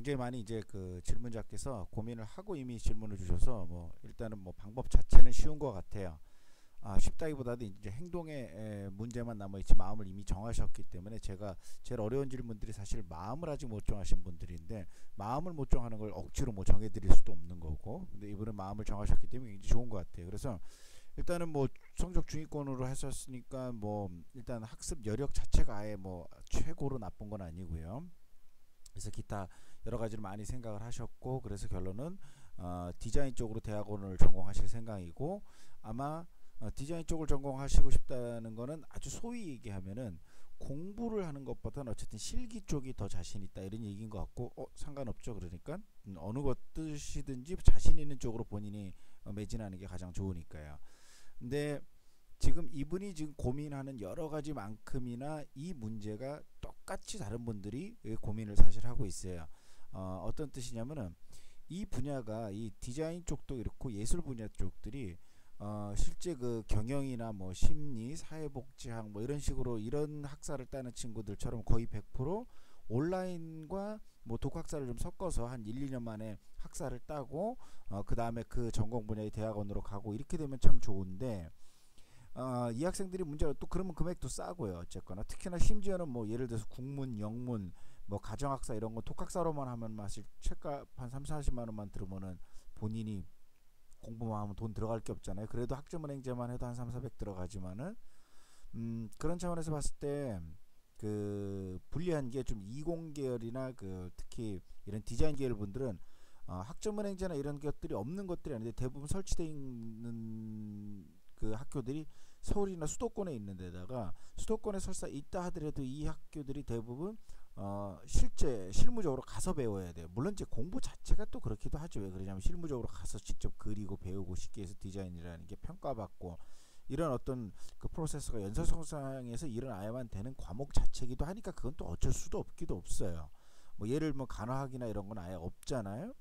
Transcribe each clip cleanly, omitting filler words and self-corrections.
굉장히 많이 이제 그 질문자께서 고민을 하고 이미 질문을 주셔서 뭐 일단은 뭐 방법 자체는 쉬운 것 같아요. 쉽다기보다도 이제 행동에 문제만 남아있지 마음을 이미 정하셨기 때문에 제가 제일 어려운 질문들이 사실 마음을 아직 못 정하신 분들인데 마음을 못 정하는 걸 억지로 뭐 정해드릴 수도 없는 거고 근데 이분은 마음을 정하셨기 때문에 굉장히 좋은 것 같아요. 그래서 일단은 뭐 성적 중위권으로 하셨으니까 뭐 일단 학습 여력 자체가 아예 뭐 최고로 나쁜 건 아니고요. 그래서 기타 여러 가지를 많이 생각을 하셨고 그래서 결론은 디자인 쪽으로 대학원을 전공하실 생각이고 아마 디자인 쪽을 전공하시고 싶다는 거는 아주 소위 얘기하면은 공부를 하는 것보다는 어쨌든 실기 쪽이 더 자신 있다 이런 얘기인 것 같고 상관없죠. 그러니까 어느 것 뜻이든지 자신 있는 쪽으로 본인이 매진하는 게 가장 좋으니까요. 근데 지금 이분이 지금 고민하는 여러 가지 만큼이나 이 문제가 똑같이 다른 분들이 고민을 사실 하고 있어요. 어떤 뜻이냐면은 이 분야가 이 디자인 쪽도 그렇고 예술 분야 쪽들이 실제 그 경영이나 뭐 심리, 사회복지학 뭐 이런 식으로 이런 학사를 따는 친구들처럼 거의 100% 온라인과 뭐 독학사를 좀 섞어서 한 1, 2년 만에 학사를 따고 그 다음에 그 전공 분야의 대학원으로 가고 이렇게 되면 참 좋은데 이 학생들이 문제가 또 그러면 금액도 싸고요. 어쨌거나 특히나 심지어는 뭐 예를 들어서 국문, 영문, 뭐 가정학사 이런 거 독학사로만 하면 사실 책값 한 3, 40만 원만 들으면은 본인이 공부만 하면 돈 들어갈 게 없잖아요. 그래도 학점은행제만 해도 한 3, 400 들어가지만은 그런 차원에서 봤을 때 그 불리한 게 좀 이공 계열이나 그 특히 이런 디자인 계열 분들은 학점은행제나 이런 것들이 없는 것들이 아닌데 대부분 설치되어 있는 그 학교들이 서울이나 수도권에 있는 데다가 수도권에 설사 있다 하더라도 이 학교들이 대부분 실제 실무적으로 가서 배워야 돼요. 물론 이제 공부 자체가 또 그렇기도 하죠. 왜 그러냐면 실무적으로 가서 직접 그리고 배우고 쉽게 해서 디자인이라는 게 평가받고 이런 어떤 그 프로세스가 연쇄성상에서 일어나야만 되는 과목 자체이기도 하니까 그건 또 어쩔 수도 없기도 없어요. 뭐 예를 뭐 간화학이나 이런 건 아예 없잖아요.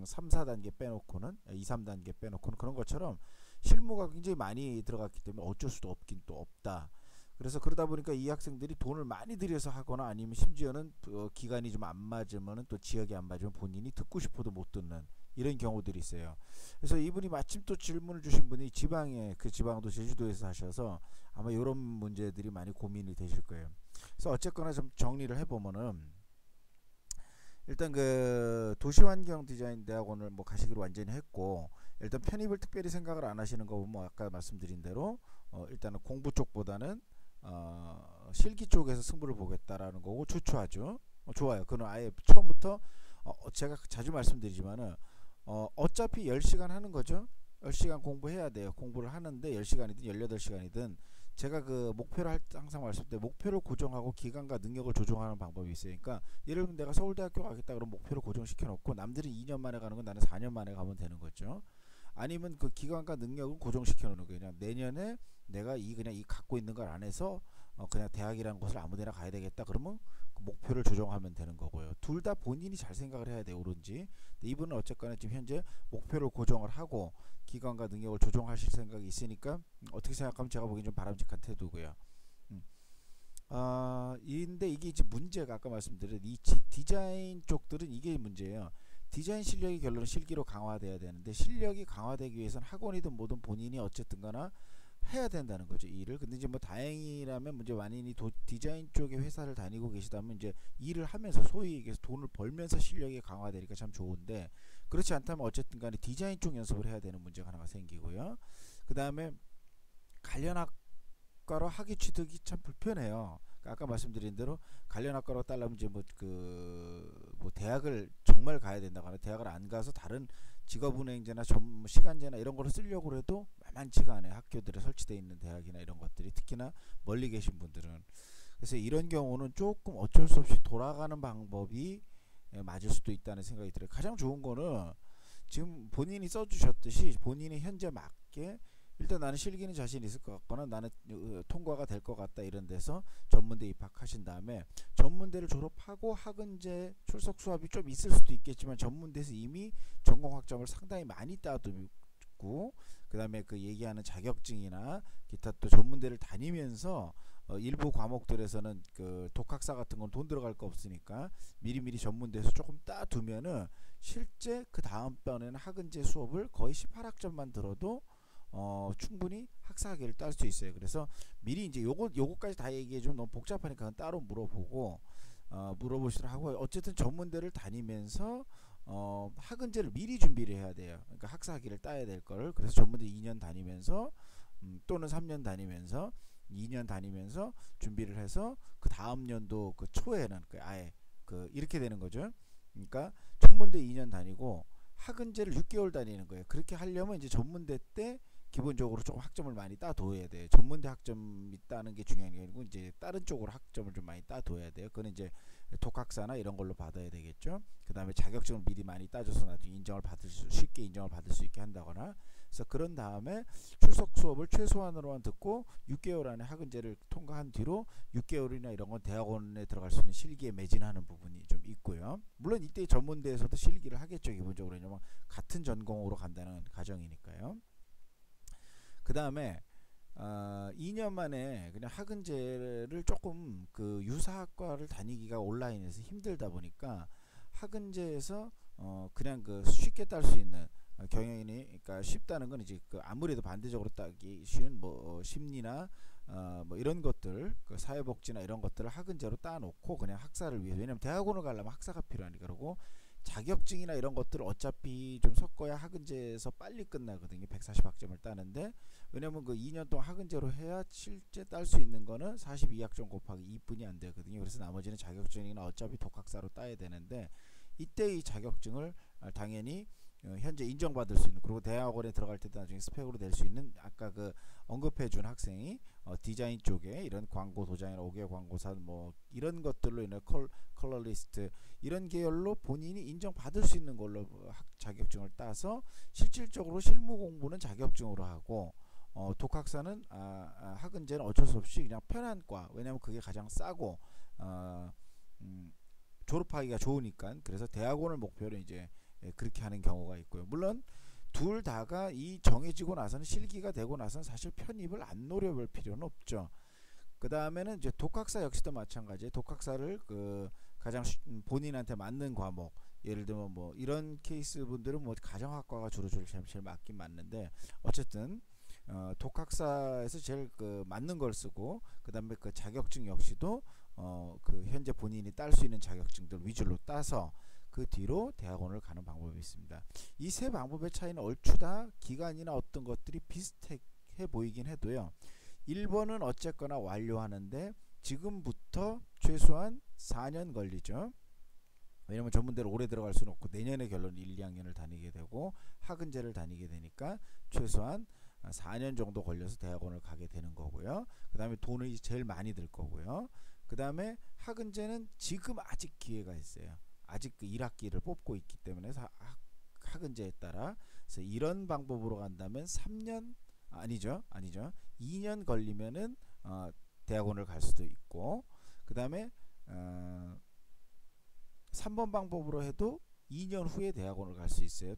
3, 4단계 빼놓고는 2, 3단계 빼놓고는 그런 것처럼 실무가 굉장히 많이 들어갔기 때문에 어쩔 수도 없긴 또 없다. 그래서 그러다 보니까 이 학생들이 돈을 많이 들여서 하거나 아니면 심지어는 기간이 좀 안 맞으면 또 지역이 안 맞으면 본인이 듣고 싶어도 못 듣는 이런 경우들이 있어요. 그래서 이분이 마침 또 질문을 주신 분이 지방에 그 지방도 제주도에서 하셔서 아마 이런 문제들이 많이 고민이 되실 거예요. 그래서 어쨌거나 좀 정리를 해보면은 일단 그 도시환경 디자인 대학원을 뭐 가시기로 완전히 했고 일단 편입을 특별히 생각을 안 하시는 거 보면 아까 말씀드린 대로 일단은 공부 쪽보다는 실기 쪽에서 승부를 보겠다라는 거고 좋죠. 좋아요. 그건 아예 처음부터 제가 자주 말씀드리지만은 어차피 10시간 하는 거죠. 10시간 공부해야 돼요. 공부를 하는데 10시간이든 18시간이든 제가 그 목표를 항상 말씀드릴 때 목표를 고정하고 기간과 능력을 조정하는 방법이 있어요. 그러니까 예를 들면 내가 서울대학교 가겠다 그러면 목표를 고정시켜 놓고 남들이 2년 만에 가는 건 나는 4년 만에 가면 되는 거죠. 아니면 그 기간과 능력을 고정시켜 놓는 거예요. 그냥 내년에 내가 그냥 이 갖고 있는 걸 안 해서 그냥 대학이라는 곳을 아무데나 가야 되겠다 그러면 그 목표를 조정하면 되는 거고요. 둘 다 본인이 잘 생각을 해야 돼요. 옳은지. 이분은 어쨌거나 지금 현재 목표를 고정을 하고 기간과 능력을 조정하실 생각이 있으니까 어떻게 생각하면 제가 보기엔 좀 바람직한 태도고요. 근데 이게 이제 문제가 아까 말씀드린 이 디자인 쪽들은 이게 문제예요. 디자인 실력이 결론은 실기로 강화돼야 되는데 실력이 강화되기 위해서는 학원이든 뭐든 본인이 어쨌든 거나 해야 된다는 거죠, 이 일을. 근데 이제 뭐 다행이라면 문제 만인이 디자인 쪽의 회사를 다니고 계시다면 이제 일을 하면서 소위 얘기해서 돈을 벌면서 실력이 강화되니까 참 좋은데 그렇지 않다면 어쨌든 간에 디자인 쪽 연습을 해야 되는 문제가 하나가 생기고요. 그 다음에 관련 학과로 학위 취득이 참 불편해요. 아까 말씀드린 대로 관련 학과로 따려면 이제 뭐 대학을 정말 가야 된다거나 대학을 안 가서 다른 직업은행제나 시간제나 이런 거를 쓰려고 해도 만만치가 않아요. 학교들에 설치되어 있는 대학이나 이런 것들이 특히나 멀리 계신 분들은. 그래서 이런 경우는 조금 어쩔 수 없이 돌아가는 방법이 맞을 수도 있다는 생각이 들어요. 가장 좋은 거는 지금 본인이 써주셨듯이 본인이 현재 맞게 일단 나는 실기는 자신 있을 것 같거나 나는 통과가 될 것 같다 이런 데서 전문대 입학하신 다음에 전문대를 졸업하고 학은제 출석 수업이 좀 있을 수도 있겠지만 전문대에서 이미 전공 학점을 상당히 많이 따두고 그 다음에 그 얘기하는 자격증이나 기타 또 전문대를 다니면서 일부 과목들에서는 그 독학사 같은 건 돈 들어갈 거 없으니까 미리미리 전문대에서 조금 따두면은 실제 그 다음번에는 학은제 수업을 거의 18학점만 들어도 충분히 학사학위를 딸 수 있어요. 그래서 미리 이제 요거까지 다 얘기해 주면 너무 복잡하니까 그건 따로 물어보고 물어보시도록 하고, 어쨌든 전문대를 다니면서 학은제를 미리 준비를 해야 돼요. 그러니까 학사학위를 따야 될 거를. 그래서 전문대 2년 다니면서 또는 3년 다니면서 2년 다니면서 준비를 해서 그 다음 연도 그 초에는 아예 이렇게 되는 거죠. 그러니까 전문대 2년 다니고 학은제를 6개월 다니는 거예요. 그렇게 하려면 이제 전문대 때 기본적으로 조금 학점을 많이 따둬야 돼요. 전문대 학점이 따는 게 중요한 게 아니고 이제 다른 쪽으로 학점을 좀 많이 따둬야 돼요. 그건 이제 독학사나 이런 걸로 받아야 되겠죠. 그 다음에 자격증을 미리 많이 따줘서 나중에 쉽게 인정을 받을 수 있게 한다거나. 그래서 그런 다음에 출석 수업을 최소한으로만 듣고 6개월 안에 학은제를 통과한 뒤로 6개월이나 이런 건 대학원에 들어갈 수 있는 실기에 매진하는 부분이 좀 있고요. 물론 이때 전문대에서도 실기를 하겠죠, 기본적으로. 왜냐면 같은 전공으로 간다는 가정이니까요. 그 다음에 2년 만에 그냥 학은제를 조금 그 유사학과를 다니기가 온라인에서 힘들다 보니까 학은제에서 그냥 그 쉽게 딸 수 있는 경영인이, 그러니까 쉽다는 건 이제 그 아무래도 반대적으로 따기 쉬운 뭐 심리나 뭐 이런 것들, 그 사회복지나 이런 것들을 학은제로 따놓고 그냥 학사를 위해서, 왜냐면 대학원을 가려면 학사가 필요하니까. 그러고 자격증이나 이런 것들을 어차피 좀 섞어야 학은제에서 빨리 끝나거든요. 140학점을 따는데, 왜냐면 그 2년 동안 학은제로 해야 실제 딸 수 있는 거는 42학점 곱하기 2뿐이 안 되거든요. 그래서 나머지는 자격증이나 어차피 독학사로 따야 되는데, 이때 이 자격증을 당연히 현재 인정받을 수 있는, 그리고 대학원에 들어갈 때도 나중에 스펙으로 될 수 있는, 아까 그 언급해준 학생이 디자인 쪽에 이런 광고 도장이나 5개 광고사 뭐 이런 것들로 인해 컬러리스트 이런 계열로 본인이 인정받을 수 있는 걸로 자격증을 따서 실질적으로 실무 공부는 자격증으로 하고, 독학사는 학은제는 어쩔 수 없이 그냥 편한 과, 왜냐면 그게 가장 싸고 졸업하기가 좋으니까. 그래서 대학원을 목표로 이제 그렇게 하는 경우가 있고요. 물론 둘 다가 이 정해지고 나서는, 실기가 되고 나서는 사실 편입을 안 노려볼 필요는 없죠. 그 다음에는 이제 독학사 역시도 마찬가지예요. 독학사를 그 가장 본인한테 맞는 과목, 예를 들면 뭐 이런 케이스 분들은 뭐 가정학과가 주로 제일 맞긴 맞는데, 어쨌든 독학사에서 제일 그 맞는 걸 쓰고, 그 다음에 그 자격증 역시도 그 현재 본인이 딸 수 있는 자격증들 위주로 따서 그 뒤로 대학원을 가는 방법이 있습니다. 이 세 방법의 차이는 얼추 다 기간이나 어떤 것들이 비슷해 보이긴 해도요. 1번은 어쨌거나 완료하는데 지금부터 최소한 4년 걸리죠. 왜냐면 전문대로 오래 들어갈 수는 없고 내년에 결론 1, 2학년을 다니게 되고 학은제를 다니게 되니까 최소한 4년 정도 걸려서 대학원을 가게 되는 거고요. 그 다음에 돈이 제일 많이 들 거고요. 그 다음에 학은제는 지금 아직 기회가 있어요. 아직 그 1학기를 뽑고 있기 때문에 학은제에 따라. 그래서 이런 방법으로 간다면 3년 아니죠 2년 걸리면은 대학원을 갈 수도 있고, 그 다음에 3번 방법으로 해도 2년 후에 대학원을 갈 수 있어요.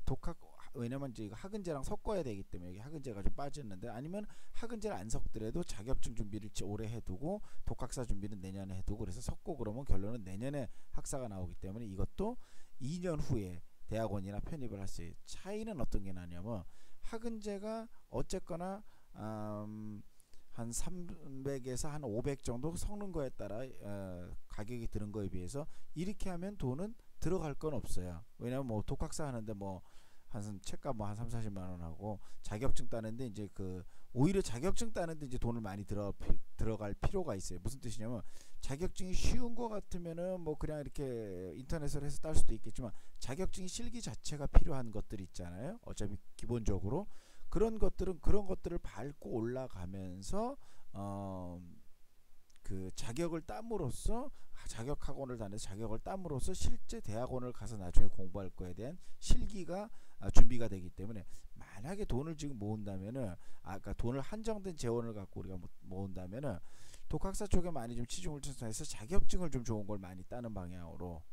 왜냐면 이제 학은제랑 섞어야 되기 때문에 여기 학은제가 좀 빠졌는데, 아니면 학은제를 안 섞더라도 자격증 준비를 올해 해두고 독학사 준비는 내년에 해두고, 그래서 섞고 그러면 결론은 내년에 학사가 나오기 때문에 이것도 2년 후에 대학원이나 편입을 할 수 있어요. 차이는 어떤 게 나냐면, 학은제가 어쨌거나 한 300에서 한 500 정도 섞는 거에 따라 가격이 드는 거에 비해서 이렇게 하면 돈은 들어갈 건 없어요. 왜냐면 뭐 독학사 하는데 뭐 한 책값 뭐 한 3, 40만 원 하고, 자격증 따는데 이제 오히려 자격증 따는데 이제 돈을 많이 들어갈 필요가 있어요. 무슨 뜻이냐면, 자격증이 쉬운 거 같으면은 뭐 그냥 이렇게 인터넷으로 해서 딸 수도 있겠지만, 자격증이 실기 자체가 필요한 것들이 있잖아요. 어차피 기본적으로 그런 것들을 밟고 올라가면서 그 자격을 땀으로써, 자격학원을 다녀서 자격을 땀으로써 실제 대학원을 가서 나중에 공부할 거에 대한 실기가 준비가 되기 때문에, 만약에 돈을 지금 모은다면은, 아까 돈을 한정된 재원을 갖고 우리가 모은다면은 독학사 쪽에 많이 좀 치중을 해서 자격증을 좀 좋은 걸 많이 따는 방향으로,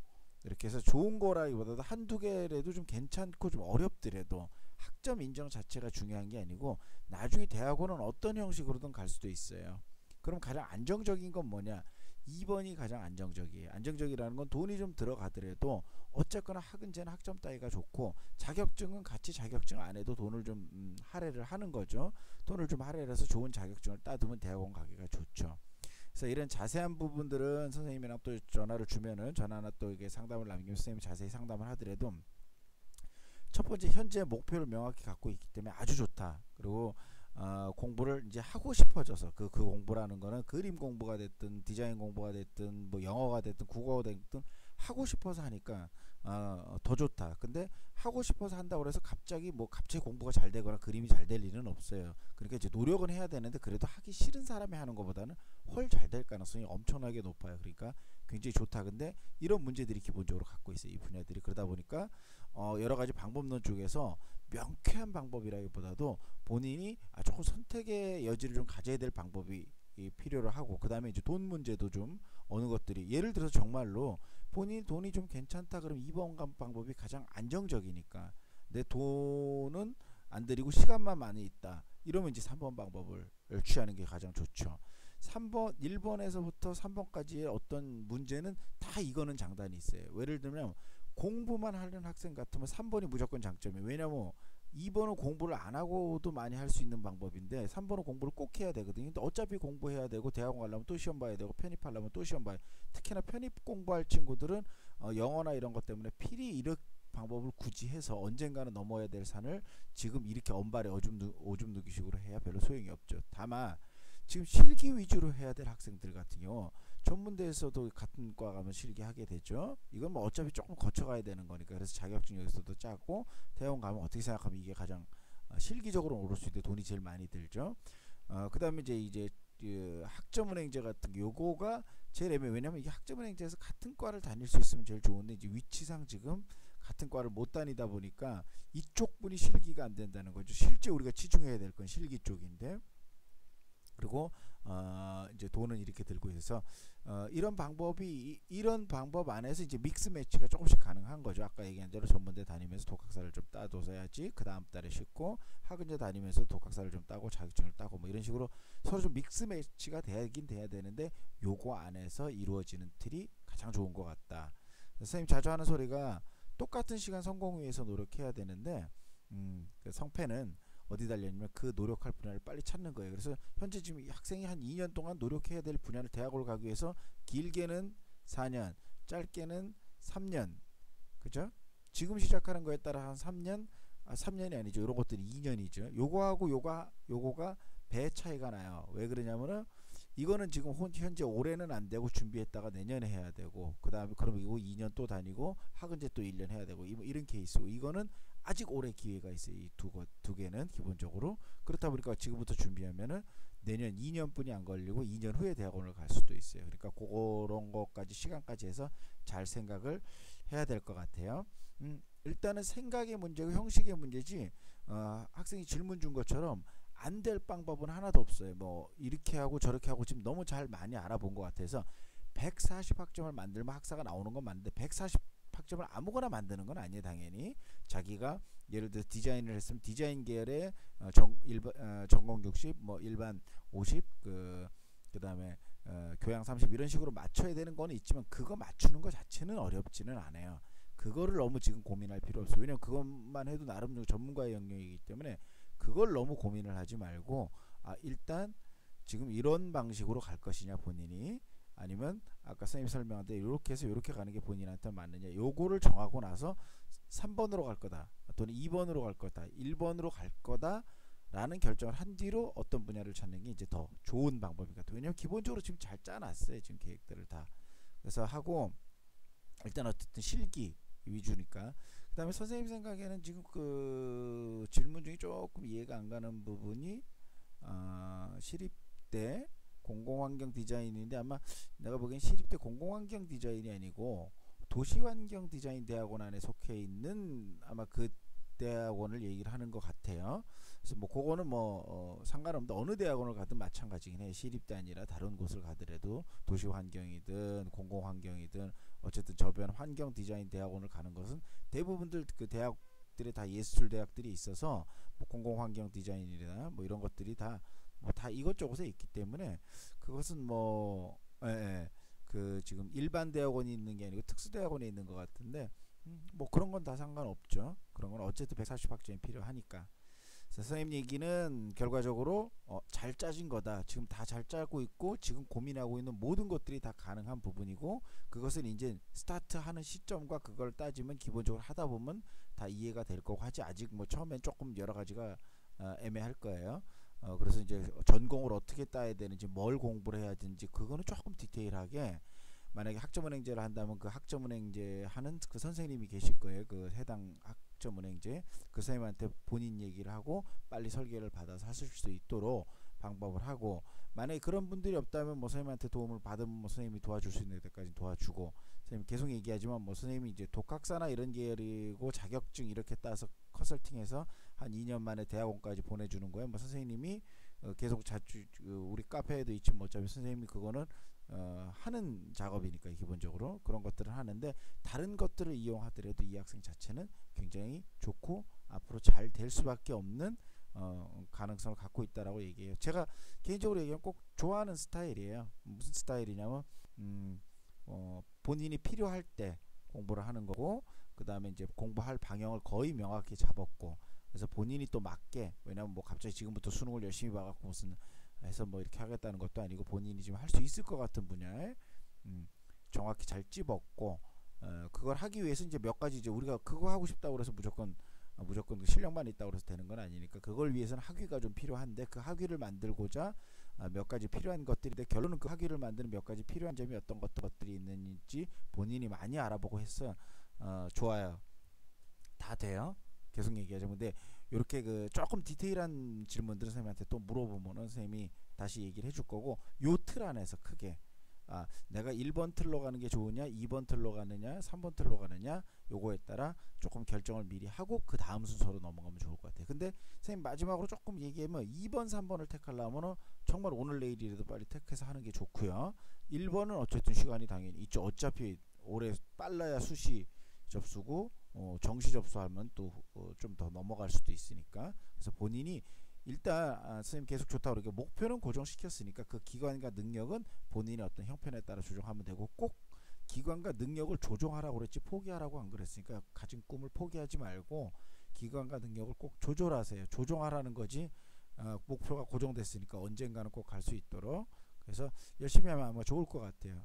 이렇게 해서 좋은 거라기보다도 한두 개라도 좀 괜찮고 좀 어렵더라도 학점 인정 자체가 중요한 게 아니고, 나중에 대학원은 어떤 형식으로든 갈 수도 있어요. 그럼 가장 안정적인 건 뭐냐? 2번이 가장 안정적이에요. 안정적이라는 건 돈이 좀 들어가더라도 어쨌거나 학은제는 학점 따기가 좋고, 자격증은 같이 자격증 안 해도 돈을 좀 할애를 하는 거죠. 돈을 좀 할애를 해서 좋은 자격증을 따두면 대학원 가기가 좋죠. 그래서 이런 자세한 부분들은 선생님이랑 또 전화를 주면은, 전화나 또 이게 상담을 남기면 선생님이 자세히 상담을 하더라도, 첫 번째 현재 목표를 명확히 갖고 있기 때문에 아주 좋다. 그리고 공부를 이제 하고 싶어져서 그 공부라는 거는 그림 공부가 됐든 디자인 공부가 됐든 뭐 영어가 됐든 국어가 됐든 하고 싶어서 하니까 더 좋다. 근데 하고 싶어서 한다고 해서 갑자기 공부가 잘 되거나 그림이 잘 될 일은 없어요. 그러니까 이제 노력은 해야 되는데, 그래도 하기 싫은 사람이 하는 것보다는 훨 잘 될 가능성이 엄청나게 높아요. 그러니까 굉장히 좋다. 근데 이런 문제들이 기본적으로 갖고 있어요, 이 분야들이. 그러다 보니까 여러 가지 방법론 중에서 명쾌한 방법이라기보다도 본인이 조금 선택의 여지를 좀 가져야 될 방법이 필요로 하고, 그 다음에 이제 돈 문제도 좀 어느 것들이, 예를 들어서 정말로 본인 돈이 좀 괜찮다 그러면 2번 방법이 가장 안정적이니까, 내 돈은 안 들이고 시간만 많이 있다 이러면 이제 3번 방법을 취하는 게 가장 좋죠. 3번 1번에서부터 3번까지의 어떤 문제는 다 이거는 장단이 있어요. 예를 들면 공부만 하는 학생 같으면 3번이 무조건 장점이에요. 왜냐면 2번은 공부를 안 하고도 많이 할 수 있는 방법인데 3번은 공부를 꼭 해야 되거든요. 근데 어차피 공부해야 되고, 대학원 가려면 또 시험 봐야 되고, 편입하려면 또 시험 봐야, 특히나 편입 공부할 친구들은 영어나 이런 것 때문에 필히 이런 방법을 굳이 해서 언젠가는 넘어야 될 산을 지금 이렇게 언발에 오줌 누기식으로 해야 별로 소용이 없죠. 다만 지금 실기 위주로 해야 될 학생들 같은 경우, 전문대에서도 같은 과 가면 실기하게 되죠. 이건 뭐 어차피 조금 거쳐가야 되는 거니까. 그래서 자격증 여기서도 짜고, 대학원 가면 어떻게 생각하면 이게 가장 실기적으로 오를 수 있는데 돈이 제일 많이 들죠. 그 다음에 이제 그 학점은행제 같은 게, 요거가 제일 애매해요. 왜냐면 이게 학점은행제에서 같은 과를 다닐 수 있으면 제일 좋은데, 이제 위치상 지금 같은 과를 못 다니다 보니까 이쪽 분이 실기가 안 된다는 거죠. 실제 우리가 치중해야 될 건 실기 쪽인데, 그리고 이제 돈은 이렇게 들고 있어서 이런 방법 안에서 이제 믹스 매치가 조금씩 가능한 거죠. 아까 얘기한 대로 전문대 다니면서 독학사를 좀 따둬서야지 그 다음 달에 쉽고, 학은제 다니면서 독학사를 좀 따고 자격증을 따고 뭐 이런 식으로 서로 좀 믹스 매치가 되긴 돼야 되는데, 요거 안에서 이루어지는 틀이 가장 좋은 것 같다. 선생님 자주 하는 소리가, 똑같은 시간 성공 위해서 노력해야 되는데 그 성패는 어디 달려있냐면 그 노력할 분야를 빨리 찾는 거예요. 그래서 현재 지금 학생이 한 2년 동안 노력해야 될 분야를 대학을 가기 위해서 길게는 4년, 짧게는 3년, 그죠? 지금 시작하는 거에 따라 한 3년, 3년이 아니죠. 이런 것들이 2년이죠. 요거하고 요거가 배 차이가 나요. 왜 그러냐면은 이거는 지금 현재 올해는 안 되고 준비했다가 내년에 해야 되고, 그 다음에 그럼 이거 2년 또 다니고 학은제 또 1년 해야 되고, 이런 케이스고, 이거는 아직 오래 기회가 있어요. 이 두 개는 기본적으로. 그렇다 보니까 지금부터 준비하면은 내년 2년뿐이 안 걸리고 2년 후에 대학원을 갈 수도 있어요. 그러니까 그런 것까지 시간까지 해서 잘 생각을 해야 될 것 같아요. 일단은 생각의 문제고 형식의 문제지, 학생이 질문 준 것처럼 안 될 방법은 하나도 없어요. 뭐 이렇게 하고 저렇게 하고 지금 너무 잘 많이 알아본 것 같아서 140학점을 만들면 학사가 나오는 건 맞는데, 140학점을 아무거나 만드는 건 아니에요. 당연히 자기가 예를 들어 디자인을 했으면 디자인 계열의 전공 60, 뭐 일반 50, 그다음에 교양 30 이런 식으로 맞춰야 되는 건 있지만, 그거 맞추는 것 자체는 어렵지는 않아요. 그거를 너무 지금 고민할 필요 없어요. 왜냐면 그것만 해도 나름 전문가의 영역이기 때문에 그걸 너무 고민을 하지 말고, 일단 지금 이런 방식으로 갈 것이냐 본인이, 아니면 아까 선생님이 설명한 대로 이렇게 해서 이렇게 가는 게 본인한테 맞느냐, 요거를 정하고 나서 3번으로 갈 거다 또는 2번으로 갈 거다, 1번으로 갈 거다 라는 결정을 한 뒤로 어떤 분야를 찾는 게 이제 더 좋은 방법인 것 같아요. 왜냐면 기본적으로 지금 잘 짜놨어요, 지금 계획들을 다. 그래서 하고, 일단 어쨌든 실기 위주니까. 그 다음에 선생님 생각에는 지금 그 질문 중에 조금 이해가 안 가는 부분이 시립대 공공환경 디자인인데, 아마 내가 보기엔 시립대 공공환경 디자인이 아니고 도시환경 디자인 대학원 안에 속해 있는 아마 그 대학원을 얘기를 하는 것 같아요. 그래서 뭐 그거는 상관없는데, 어느 대학원을 가든 마찬가지긴 해. 시립대 아니라 다른 곳을 가더라도 도시환경이든 공공환경이든 어쨌든 저변 환경 디자인 대학원을 가는 것은 대부분들 그 대학들이 다 예술 대학들이 있어서 뭐 공공환경 디자인이나 뭐 이런 것들이 다 뭐 다 이것저것에 있기 때문에 그것은 뭐 그 지금 일반 대학원이 있는 게 아니고 특수 대학원에 있는 것 같은데 뭐 그런 건 다 상관없죠. 그런 건 어쨌든 140학점이 필요하니까. 선생님 얘기는 결과적으로 잘 짜진 거다. 지금 다 잘 짜고 있고 지금 고민하고 있는 모든 것들이 다 가능한 부분이고 그것은 이제 스타트하는 시점과 그걸 따지면 기본적으로 하다 보면 다 이해가 될 거고 하지 아직 뭐 처음엔 조금 여러 가지가 애매할 거예요. 그래서 이제 전공을 어떻게 따야 되는지 뭘 공부를 해야 되는지 그거는 조금 디테일하게 만약에 학점은행제를 한다면 그 학점은행제 하는 그 선생님이 계실 거예요. 그 해당 학점은행제 그 선생님한테 본인 얘기를 하고 빨리 설계를 받아서 하실 수 있도록 방법을 하고 만약에 그런 분들이 없다면 뭐 선생님한테 도움을 받으면 뭐 선생님이 도와줄 수 있는 데까지 도와주고 선생님 계속 얘기하지만 뭐 선생님이 이제 독학사나 이런 계열이고 자격증 이렇게 따서 컨설팅해서 한 2년 만에 대학원까지 보내주는 거예요. 뭐 선생님이 계속 자주 우리 카페에도 있지 뭐 어차피 선생님이 그거는 하는 작업이니까 기본적으로 그런 것들을 하는데 다른 것들을 이용하더라도 이 학생 자체는 굉장히 좋고 앞으로 잘 될 수밖에 없는 가능성을 갖고 있다라고 얘기해요. 제가 개인적으로 얘기하면 꼭 좋아하는 스타일이에요. 무슨 스타일이냐면 본인이 필요할 때 공부를 하는 거고 그 다음에 이제 공부할 방향을 거의 명확히 잡았고 그래서 본인이 또 맞게 왜냐면 뭐 갑자기 지금부터 수능을 열심히 봐갖고 무슨 해서 뭐 이렇게 하겠다는 것도 아니고 본인이 지금 할 수 있을 것 같은 분야에 정확히 잘 찝었고 그걸 하기 위해서 이제 몇 가지 이제 우리가 그거 하고 싶다고 그래서 무조건 실력만 있다고 해서 되는 건 아니니까 그걸 위해서는 학위가 좀 필요한데 그 학위를 만들고자 몇 가지 필요한 것들인데 결론은 그 학위를 만드는 몇 가지 필요한 점이 어떤 것들이 있는지 본인이 많이 알아보고 해서 좋아요. 다 돼요. 계속 얘기하죠. 근데 이렇게 그 조금 디테일한 질문들은 선생님한테 또 물어보면은 선생님이 다시 얘기를 해줄 거고 요 틀 안에서 크게 내가 1번 틀로 가는 게 좋으냐 2번 틀로 가느냐 3번 틀로 가느냐 요거에 따라 조금 결정을 미리 하고 그 다음 순서로 넘어가면 좋을 것 같아요. 근데 선생님 마지막으로 조금 얘기하면 2번 3번을 택하려면 정말 오늘 내일이라도 빨리 택해서 하는 게 좋고요. 1번은 어쨌든 시간이 당연히 있죠. 어차피 올해 빨라야 수시 접수고 정시 접수하면 또 좀 더 넘어갈 수도 있으니까 그래서 본인이 일단 선생님 계속 좋다고 그러니까 목표는 고정시켰으니까 그 기관과 능력은 본인의 어떤 형편에 따라 조정하면 되고 꼭 기관과 능력을 조정하라고 그랬지 포기하라고 안 그랬으니까 가진 꿈을 포기하지 말고 기관과 능력을 꼭 조절하세요. 조정하라는 거지 목표가 고정됐으니까 언젠가는 꼭 갈 수 있도록 그래서 열심히 하면 아마 좋을 것 같아요.